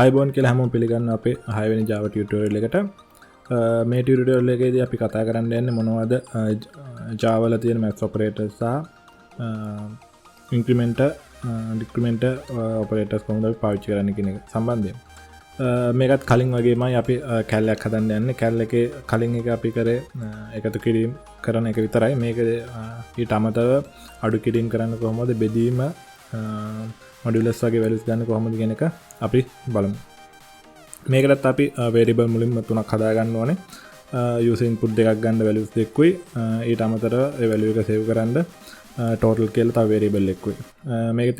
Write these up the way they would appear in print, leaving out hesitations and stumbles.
අයිබෝන් කියලා හැමෝම පිළිගන්න අපේ 6 වෙනි Java tutorial එකට. මේ tutorial එකේදී අපි කතා කරන්න යන්නේ මොනවද Java වල තියෙන math operators සහ increment decrement operators කොහොමද අපි පාවිච්චි කරන්නේ කියන එක සම්බන්ධයෙන්. මේකත් කලින් වගේමයි අපි කැලයක් හදන්න යන්නේ. කැල එකේ කලින් එක අපි කරේ එකතු කිරීම කරන එක විතරයි. මේක ඊට අමතරව අඩු කිරීම කරන්න කොහොමද බෙදීම මොඩියුලස් වගේ වැලියුස් ගන්න කොහොමද කියන එක අපි බලමු. මේකටත් අපි variable මුලින්ම තුනක් හදා ගන්න ඕනේ. user input දෙකක් ගන්න values දෙකකුයි ඊට අමතරව ඒ value එක save කරන්න total කියලා තව variable එකකුයි. මේකෙත්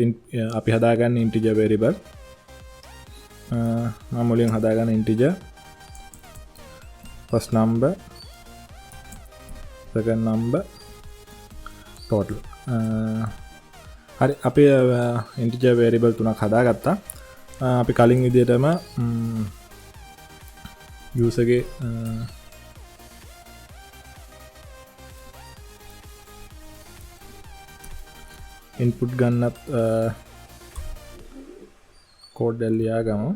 අපි හදාගන්නේ integer variable. මම මුලින් හදාගන්න integer first number second number total. හරි අපි integer variable තුනක් හදාගත්තා. අපි කලින් විදිහටම user ගේ input ගන්නත් code එක ලියා ගමු.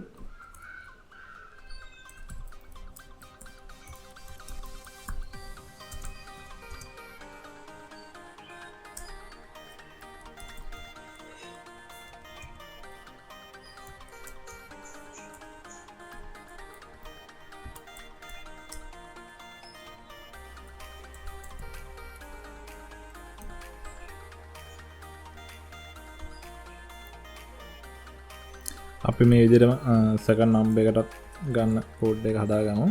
අපි මේ විදිහටම second number එකටත් ගන්න code එක හදාගමු.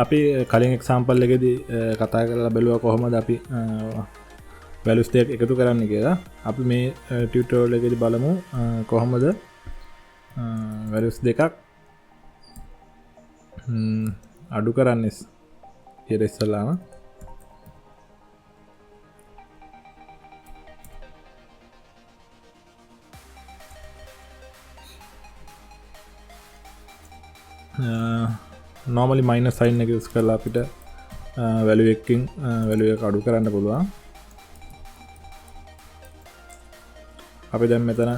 අපි කලින් example එකේදී කතා කරලා බලුවා කොහොමද අපි values දෙක එකතු කරන්නේ කියලා. අපි මේ tutorial එකේදී බලමු කොහොමද values දෙකක් අඩු කරන්නේ කියලා ඉස්සලාම. normally minus sign එක use කරලා අපිට value එකකින් value එක අඩු කරන්න පුළුවන්. අපි දැන් මෙතන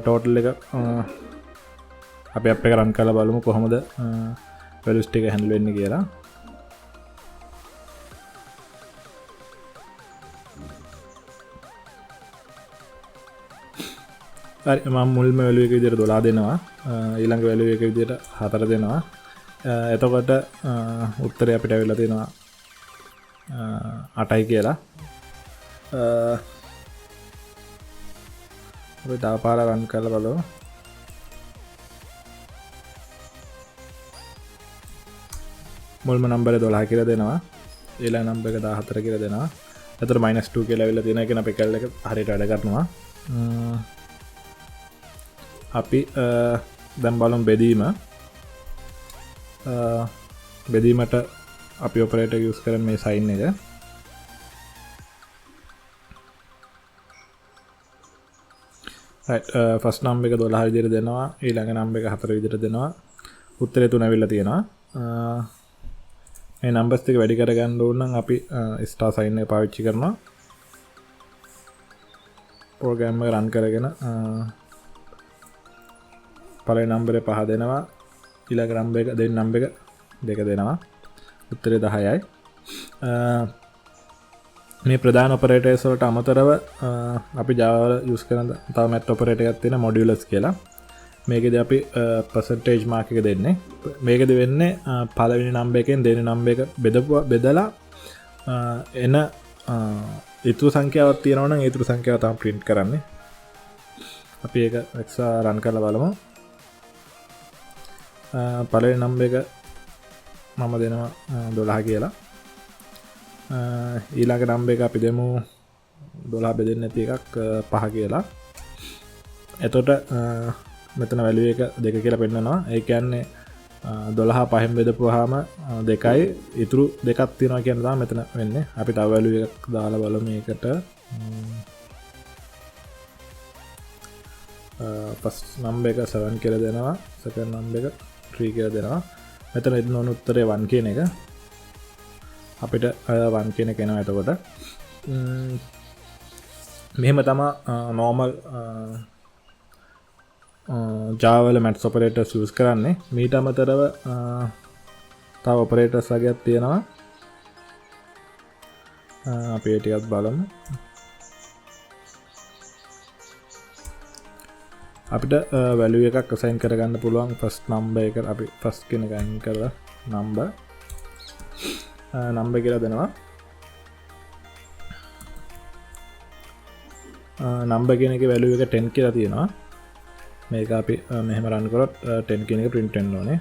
total එක අපි app එක run කරලා බලමු කොහොමද values ටික handle වෙන්නේ කියලා. හරි මම මුල්ම value එක විදිහට 12 දෙනවා. ඊළඟ value එක විදිහට 4 දෙනවා. එතකොට උත්තරය අපිට ඇවිල්ලා තියෙනවා 8යි කියලා. අපි තව පාරක් run කරලා බලමු. මුල්ම number එක 12 කියලා දෙනවා. ඊළඟ number එක 14 කියලා දෙනවා. එතකොට -2 කියලා ඇවිල්ලා තියෙනවා. ඒ කියන්නේ අපේ කැල් එක හරියට වැඩ කරනවා. අපි දැන් බලමු බෙදීම. බෙදීමට අපි operator use කරන මේ sign එක. right first number එක 12 විදිහට දෙනවා. ඊළඟ number එක 4 විදිහට දෙනවා. උත්තරේ 3 ඇවිල්ලා තියෙනවා. මේ numbers ටික වැඩි කරගන්න ඕන නම් අපි star sign එක පාවිච්චි කරනවා. program එක run කරගෙන පළවෙනි number එක 5 දෙනවා. ඊළඟ number එක දෙවෙනි number එක 2 දෙනවා. උත්තරේ 10යි. මේ ප්‍රධාන operators වලට අමතරව අපි Java වල use කරන තව math operator එකක් තියෙනවා modulus කියලා. මේකෙදි අපි percentage mark එක දෙන්නේ. මේකෙදි වෙන්නේ පළවෙනි number එකෙන් දෙවෙනි number එක බෙදලා එන ඊතුරු සංඛ්‍යාවක් තියෙනවා නම් ඊතුරු සංඛ්‍යාව තමයි print කරන්නේ. අපි ඒක extra run කරලා බලමු. පළවෙනි number එක මම දෙනවා 12 කියලා. ඊළඟ number එක අපි දෙමු 12 බෙදෙන්නේ නැති එකක් 5 කියලා. එතකොට මෙතන value එක 2 කියලා පෙන්නනවා. ඒ කියන්නේ 12 5න් බෙදපුවාම 2යි ඉතුරු දෙකක් තියෙනවා කියන තමයි මෙතන වෙන්නේ. අපි තව value එකක් දාලා බලමු මේකට. ෆස්ට් නම්බර් එක 7 කියලා දෙනවා සෙකන්ඩ් නම්බර් එක 3 කියලා දෙනවා මෙතන එන්න ඕන උත්තරේ 1 කියන එක අපිට 1 කියන එක එනවා එතකොට මෙහෙම තමයි normal Java වල maths operators use කරන්නේ මීට අමතරව තව operators වගේක් තියෙනවා අපි ඒ ටිකත් බලමු අපිට value එකක් assign කරගන්න පුළුවන් first number එක අපි first කියන එක අයින් කරලා number කියලා දෙනවා number කියන එකේ value එක 10 කියලා තියෙනවා මේක අපි මෙහෙම run කරොත් 10 කියන එක print වෙන්න ඕනේ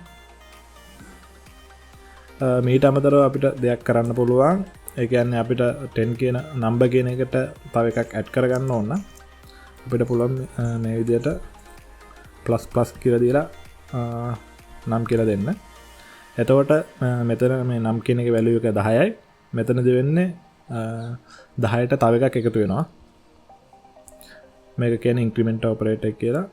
මීට අමතරව අපිට දෙයක් කරන්න පුළුවන් ඒ කියන්නේ අපිට 10 කියන number කියන එකට තව එකක් add කරගන්න ඕන අපිට පුළුවන් මේ විදිහට plus plus කියලා දීලා නම් කියලා දෙන්න. එතකොට මෙතන මේ නම් කියන එකේ value එක 10යි. මෙතනදී වෙන්නේ 10ට තව එකක් එකතු වෙනවා. මේක කියන්නේ increment operator එක කියලා.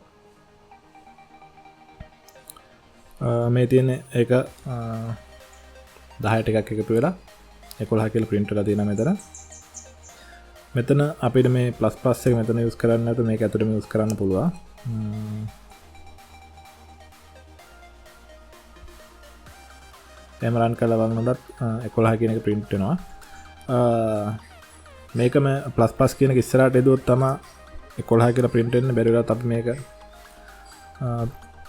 මේ තියෙන එක 10ට එකක් එකතු වෙලා 11 කියලා print වෙලා තියෙනවා මෙතන. මෙතන අපිට මේ plus plus එක මෙතන use කරන්න නැත්නම් මේක ඇතුළේම use කරන්න පුළුවන්. එම රන් කරලා බලනොත් 11 කියන එක print වෙනවා. මේකම plus plus කියන එක ඉස්සරහට එදුවොත් තමයි 11 කියලා print වෙන්නේ. බැරි වෙලාවත් අපි මේක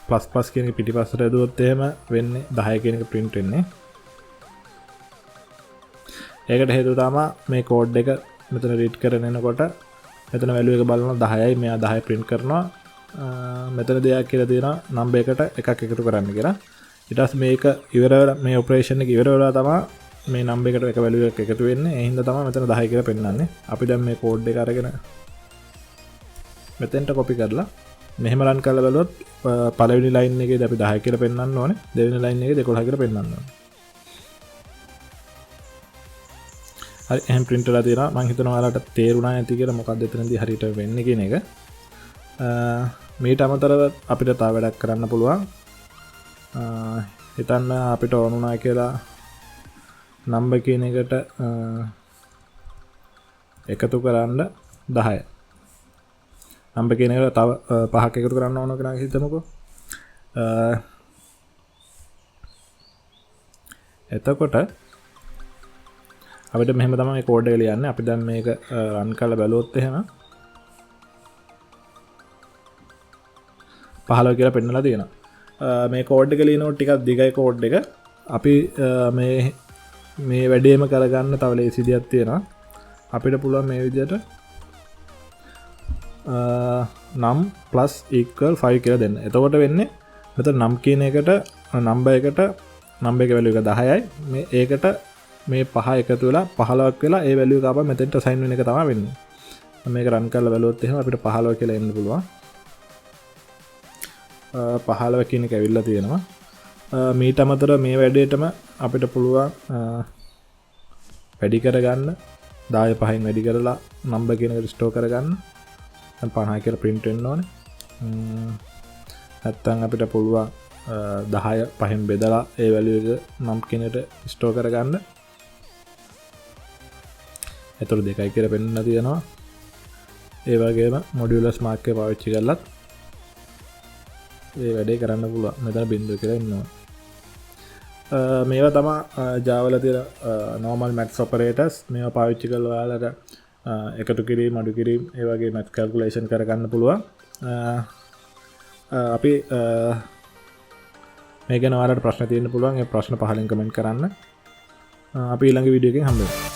plus plus කියන එක පිටිපස්සට එදුවොත් එහෙම වෙන්නේ 10 කියන එක print වෙන්නේ. ඒකට හේතුව තමයි මේ code එක මෙතන read කරගෙන එනකොට මෙතන value එක බලනවා 10යි මෙයා 10 print කරනවා. මෙතන දෙයක් කියලා තියෙනවා number එකට එකක් එකතු කරන්න කියලා. ඊට පස්සේ මේක ඉවර වෙලා මේ ඔපරේෂන් එක ඉවර වෙලා තමයි මේ නම්බර් එකට එක වැලියු එකක් එකතු වෙන්නේ. ඒ හින්දා තමයි මෙතන 10 කියලා පෙන්නන්නේ. අපි දැන් මේ කෝඩ් එක අරගෙන මෙතෙන්ට කොපි කරලා මෙහෙම රන් කරලා බලුවොත් පළවෙනි ලයින් එකේදී අපි 10 කියලා පෙන්නන්න ඕනේ. දෙවෙනි ලයින් එකේදී 11 කියලා පෙන්නන්න ඕනේ. හරි එහෙන් print වෙලා තියෙනවා. මම හිතනවා ඔයාලට තේරුණා ඇති කියලා මොකක්ද එතනදී හරියට වෙන්නේ කියන එක. මේට අමතරව අපිට තව වැඩක් කරන්න පුළුවන්. හිතන්න අපිට ඕනුනා කියලා නම්බර් කියන එකට එකතු කරන්න 10. නම්බර් කියන එකට තව 5ක් එකතු කරන්න ඕන කියලා හිතමුකෝ. එතකොට අපිට මෙහෙම තමයි මේ කෝඩ් එක ලියන්නේ. අපි දැන් මේක රන් කරලා බලුවොත් එහෙම 15 කියලා පෙන්නලා තියෙනවා. මේ කෝඩ් එක ලියනකොට ටිකක් දිගයි කෝඩ් එක. අපි මේ වැඩේම කරගන්න තව ලේසි දෙයක් තියෙනවා. අපිට පුළුවන් මේ විදිහට num plus equal 5 කියලා දෙන්න. එතකොට වෙන්නේ මෙතන num කියන එකට number එකේ value එක 10යි. මේ ඒකට මේ 5 එකතු වෙලා 15ක් වෙලා ඒ value එක ආපහු මෙතෙන්ට assign වෙන එක තමයි වෙන්නේ. මේක run කරලා බලුවොත් එහෙනම් අපිට 15 කියලා එන්න පුළුවන්. 15 කියන එක ඇවිල්ලා තියෙනවා. මීට අමතරව මේ වැඩේටම අපිට පුළුවන් වැඩි කරගන්න 10 5න් වැඩි කරලා නම්බර් කියන එක ස්ටෝර් කරගන්න. දැන් 50 කියලා print වෙන්න ඕනේ. නැත්තම් අපිට පුළුවන් 10 5න් බෙදලා ඒ value එක නම් කියන එකට ස්ටෝර් කරගන්න. ඒතර 2යි කියලා පෙන්නලා තියෙනවා. ඒ වගේම modulus mark එක පාවිච්චි කරලත් ඒ වැඩේ කරන්න පුළුවන්. මෙතන බිංදුව කියලා ඉන්නවා. මේවා තමයි Java වල තියෙන normal maths operators. මේවා පාවිච්චි කරලා ඔයාලට එකතු කිරීම, අඩු කිරීම, ඒ වගේ math calculation කරගන්න පුළුවන්. අපි මේ ගැන ඔයාලට ප්‍රශ්න තියෙන්න පුළුවන්. ඒ ප්‍රශ්න පහලින් කමෙන්ට් කරන්න. අපි ඊළඟ වීඩියෝ එකෙන් හම්බ වෙමු.